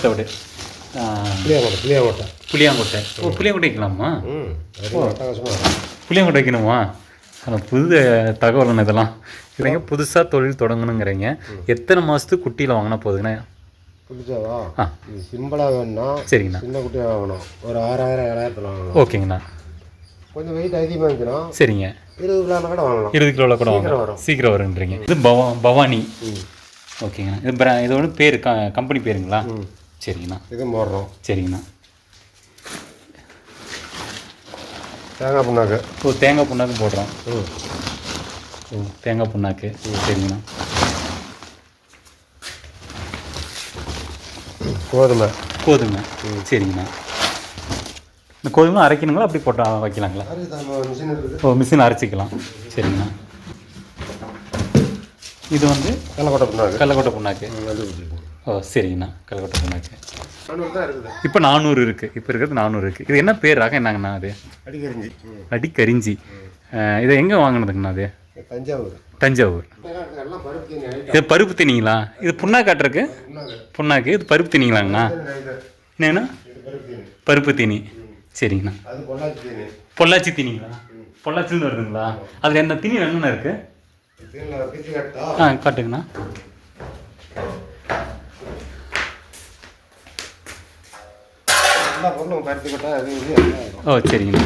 தவிடு. புளியாங்கொட்டை. ஓ, புளியாங்கொட்டை வைக்கலாமா? புளியாங்கொட்டை வைக்கணுமா? புது தகவல் இதெல்லாம். இல்லைங்க, புதுசாக தொழில் தொடங்கணுங்கிறீங்க. எத்தனை மாதத்துக்கு குட்டியில் வாங்கினா போதுங்கண்ணா? புதுசாவா? இது சிம்பிளாக வேணும்னா சரிங்கண்ணா. சின்ன குட்டியாக வாங்கணும். ஒரு 6000 7000 வாங்கணும். ஓகேங்கண்ணா. கொஞ்சம் வெயிட் அதிகமாக இருக்கணும். சரிங்க. 20 கிலோவில் கூட வாங்கலாம். 20 கிலோவில் கூட வாங்கலாம். சீக்கிரம் வருன்றீங்க. இது பவானி. ஓகேங்கண்ணா. இது இதோட பேர் கம்பெனி பேருங்களா? சரிங்கண்ணா. இது போடுறோம். சரிங்கண்ணா. தேங்காய் புண்ணாக்கு. ஓ, தேங்காய் புண்ணாக்கு போடுறோம். ஓ, தேங்காய் புண்ணாக்கு. சரிங்கண்ணா. கோதுமை. சரிங்கண்ணா. இந்த கோதுமை அரைக்கணுங்களா, அப்படி போட்டால் வைக்கலாங்களா? மிஷின் இருக்குது. ஓ, மிஷின் அரைச்சிக்கலாம். சரிங்கண்ணா. இது வந்து கடலக்கொட்டை புண்ணாக்கு. ஓ, சரிங்கண்ணா. கடலக்கொட்டை புண்ணாக்கு இப்போ 400 இருக்குது. இப்போ இருக்கிறது 400 இருக்குது. இது என்ன பேர் ரகம் என்னங்கண்ணா? அது அடிக்கரிஞ்சி. இதை எங்கே வாங்கினதுங்கண்ணா? அது தஞ்சாவூர். இது பருப்பு தீனிங்களா? இது புண்ணாக்காட்டுருக்கு புண்ணாக்கு. இது பருப்பு தீனிங்களாங்கண்ணா? என்னங்கண்ணா? பருப்பு தீனி. சரிங்கண்ணா. பொள்ளாச்சி தீனிங்களா? பொள்ளாச்சின்னு வருதுங்களா? அதில் என்ன தீனி என்னென்ன இருக்குது? காட்டுங்கண்ணா. ஓ, சரிங்கண்ணா.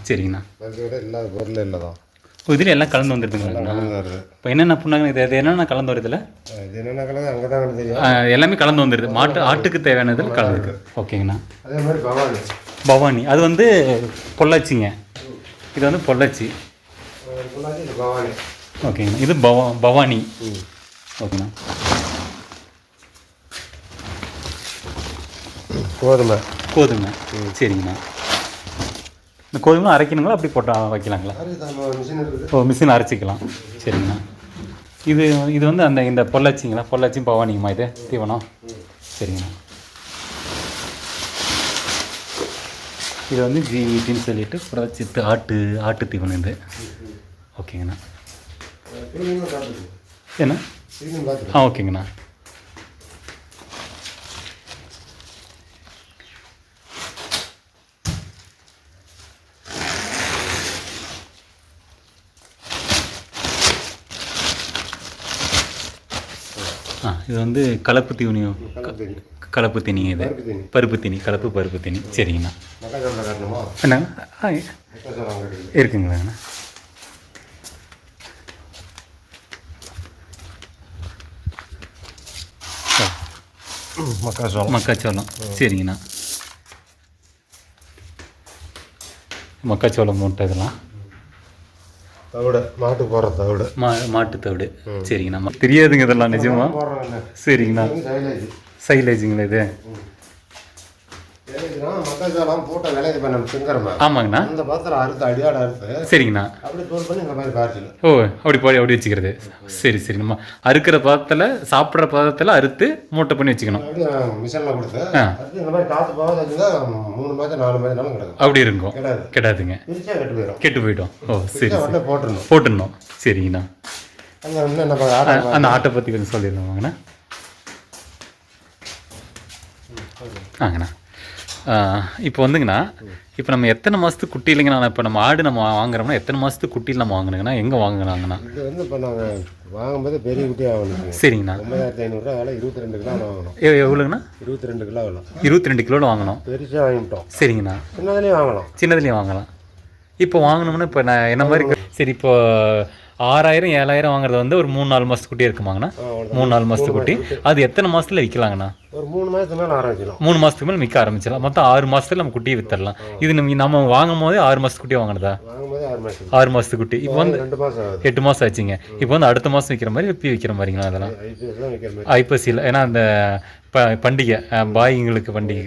சரிங்கண்ணா. இதில் எல்லாம் கலந்து வந்துடுதுங்களா? இப்போ என்னென்ன புண்ணாங்க? இது என்னென்ன கலந்து வருதுல? எல்லாமே கலந்து வந்துடுது. ஆட்டுக்கு தேவையானதில் கலந்துருக்கு. ஓகேங்கண்ணா. அதே மாதிரி பவானி. அது வந்து பொள்ளாச்சிங்க. இது வந்து பொள்ளாச்சி. ஓகேங்கண்ணா. இது பவானி. ஓகேண்ணா. கோதுமை. சரிங்கண்ணா. இந்த கோதுமை அரைக்கணுங்களா, அப்படி போட்டால் வைக்கலாங்களா? ஓ, மிஷின் அரைச்சிக்கலாம். சரிங்கண்ணா. இது வந்து இந்த பொள்ளாச்சிங்களா? பொள்ளாச்சியும் பவானிங்கம்மா இது தீவனம்? சரிங்கண்ணா. இது வந்து ஜிவிடின்னு சொல்லிட்டு பொள்ளாச்சி ஆட்டு தீவனம் இது. ஓகேங்கண்ணா. என்ன? ஓகேங்கண்ணா. இது வந்து கலப்பு தீவனியம். கலப்பு தீனிங்க. இது பருப்பு தீனி. பருப்பு தீனி. சரிங்கண்ணா. என்னங்க இருக்குங்களாங்கண்ணா? மக்காச்சோளம். சரிங்கண்ணா. மக்காச்சோளம் மூட்டை இதெல்லாம் மாட்டு தவிடு. சரிங்கண்ணா. தெரியாதுங்க இதெல்லாம் நிஜமா? சரிங்கண்ணா. சைலேஜுங்களா இது? ஆமாங்கண்ணா. சரிங்கண்ணா. ஓ, அப்படி வச்சுக்கிறது. சரி. நம்ம அறுக்கிற பதத்தில் சாப்பிட்ற பதத்தில் அறுத்து மூட்டை பண்ணி வச்சுக்கணும். அப்படி இருக்கும். கெடாதுங்க. கெட்டு போயிடும். ஓ, சரி. போட்டுடணும். சரிங்கண்ணா. அந்த ஆட்டை பற்றி கொஞ்சம் சொல்லிடுவாங்கண்ணா. இப்போ வந்துங்கண்ணா, இப்போ நம்ம எத்தனை மாதத்துக்கு குட்டி இல்லைங்கண்ணா? இப்போ நம்ம ஆடு வாங்குறோம்னா எத்தனை மாதத்துக்கு குட்டியில் நம்ம வாங்கணுங்கண்ணா? எங்கே வாங்குனாங்கண்ணா? இது வந்து இப்போ நாங்கள் வாங்கும்போது பெரிய குட்டி ஆகணும். சரிங்கண்ணா. 9500 விலை. 22 கிலோ வாங்கணும். எவ்வளோங்கண்ணா? 22 கிலோ வேணும். 22 கிலோவில் வாங்கணும். பெருசாக வாங்கிட்டோம். சரிங்கண்ணா. சின்னதுலேயும் வாங்கலாம். இப்போ வாங்கினோம்னா இப்போ நான் என்ன மாதிரி? சரி, இப்போ 6000 7000 வாங்குறது வந்து ஒரு 3-4 மாதத்து குட்டியே இருக்குமாங்கண்ணா? 3-4 மாதத்து குட்டி. அது எத்தனை மாதத்தில் விற்கலாங்கண்ணா? ஒரு 3 மாதத்துக்கு மேலே ஆரம்பிச்சிடலாம். 3 மாதத்துக்கு மேலே விற்க ஆரம்பிச்சிடலாம். மொத்தம் 6 மாதத்தில் நம்ம குட்டியை விற்றுடலாம். இது நம்ம வாங்கும் போது 6 மாதத்து குட்டியை வாங்கினதா? 6 மாதத்து குட்டி. இப்போ வந்து 8 மாதம் ஆச்சுங்க. இப்போ வந்து அடுத்த மாதம் விற்கிற மாதிரி இப்பி விற்கிற மாதிரிங்களா? அதெல்லாம் ஐப்பசியில். ஏன்னா அந்த பண்டிகை பாய்ங்களுக்கு பண்டிகை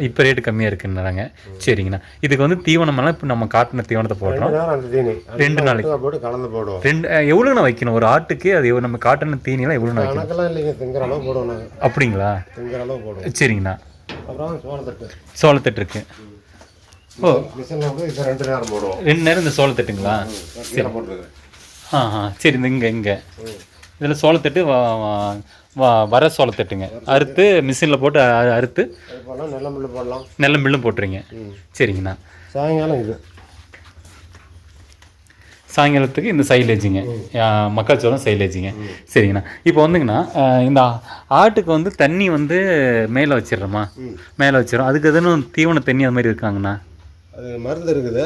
இப்போ ரேட்டு கம்மியாக இருக்குன்னாங்க. சரிங்கண்ணா. இதுக்கு வந்து தீவனமெல்லாம் இப்போ நம்ம காட்டின தீவனத்தை போடுறோம். 2 நாளைக்கு கலந்து போடுவோம். எவ்வளோண்ணா வைக்கணும் ஒரு ஆட்டுக்கு? அது நம்ம காட்டின தீனிலாம் எவ்வளோண்ணா வைக்கணும்? அப்படிங்களா? சரிங்கண்ணா. சோளத்தட்டு இருக்குது. ஓ மிஷினில் வந்து இது 2 நேரம் போடுவோம். 2 நேரம் இந்த சோளத்தட்டுங்களா? கீழே போட்டுருக்கேன். சரி இந்த இங்கே இதில் சோளத்தட்டு வர சோளத்தட்டுங்க அறுத்து மிஷினில் போட்டு அறுத்து அது போடலாம், நெல்லம் மில்லு போடலாம். நெல்லம் மில்லும் போட்டுறீங்க. சரிங்கண்ணா. சாயங்காலம் இது சாயங்காலத்துக்கு இந்த சைலேஜுங்க, மக்காச்சோளம் சைலேஜுங்க. சரிங்கண்ணா. இப்போ வந்துங்கண்ணா இந்த ஆட்டுக்கு வந்து தண்ணி வந்து மேலே வச்சிடுறோமா? மேலே வச்சிடும். அதுக்கு எதுவும் தீவன தண்ணி அது மாதிரி இருக்காங்கண்ணா? அது மருந்து இருக்குது.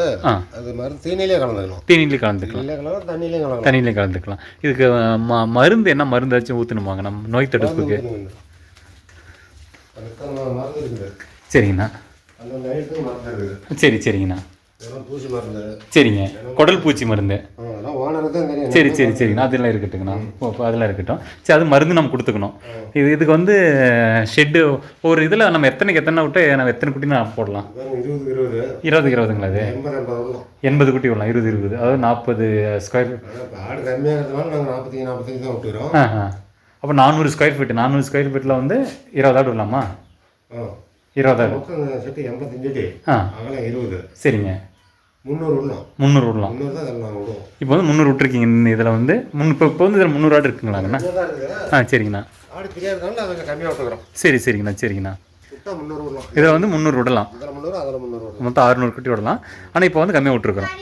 அது மருந்து தீனிலே கலந்துக்கலாம். தீனிலே கலந்துக்கலாம், தண்ணியிலையும் கலந்துக்கலாம். தண்ணியிலே கலந்துக்கலாம். இதுக்கு மருந்து என்ன மருந்து வச்சு ஊற்றணுமாங்க நம்ம நோய் தடுப்புக்கு? மருந்து இருக்குது. சரிங்கண்ணா. அந்த நைட்டுக்கு மருந்து இருக்குது. சரி சரிங்கண்ணா. பூச்சி மருந்து. சரிங்க. குடல் பூச்சி மருந்து. சரி சரி சரிங்கண்ணா. அதெல்லாம் இருக்கட்டுங்கண்ணா. இப்போ அதெல்லாம் இருக்கட்டும். சரி அது மருந்து நம்ம கொடுத்துக்கணும். இதுக்கு வந்து ஷெட்டு ஒரு இதில் நம்ம எத்தனை விட்டு நம்ம எத்தனை குட்டி நான் போடலாம்? 20 அது 80 குட்டி விடலாம். 20 அதாவது 40 ஸ்கொயர் ஃபீட். ஆடு கம்மியாக இருக்கிறதுனால நாங்கள் 45 தான் விட்டுக்கிறோம். அப்போ 400 ஸ்கொயர் ஃபீட். 400 ஸ்கொயர் ஃபீட்டில் வந்து 20 ஆடு விடலாமா? 20 ஆடு. 85 அகலம் 20. சரிங்க. 300 விடலாம். 300 விடலாம். 300 தான் இதில் நாங்கள் விடுவோம். இப்போ வந்து 300 விட்டுருக்கீங்க இதில் வந்து இப்போ வந்து இதில் 300 ஆடு இருக்குங்களாங்கண்ணா? சரிங்கண்ணா. ஆடு தெரியாதுனால அதை கம்மியாக விட்டுக்கிறோம். சரிங்கண்ணா. சரிங்கண்ணா. 300 விடலாம். இதில் வந்து 300 விடலாம். இதில் 300 அதில் 300 விடலாம். மொத்தம் 600 குட்டி விடலாம். ஆனால் இப்போ வந்து கம்மியாக விட்டுருக்குறோம்.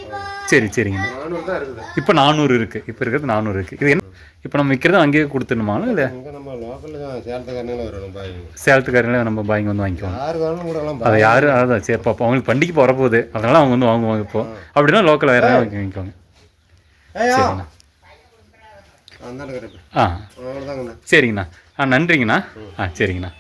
சரிங்கண்ணா. 400 தான் இருக்குது. இப்போ 400 இருக்குது. இப்போ இருக்கிறது 400 இருக்குது. இது என்ன இப்போ நம்ம விற்கிறது அங்கேயே கொடுத்துடணுமாலும் இல்லை இங்கே நம்ம லோக்கலில் சேலத்துக்காரங்களே வரணும் பாய். சேலத்துக்காரங்களே நம்ம பாய்ங்க வந்து வாங்கிக்குவாங்க. யாரு வேணும் கூடலாம். அதை யாரும் அதான் சரி இப்போ அவங்களுக்கு பண்டிகைக்கு வரப்போகுது, அதனால அவங்க வந்து வாங்குவாங்க. இப்போ அப்படின்னா லோக்கலில் வேறு வாங்கிக்குவாங்க. சரிங்கண்ணா. அவ்வளோதாங்கண்ணா. சரிங்கண்ணா. நன்றிங்கண்ணா. சரிங்கண்ணா.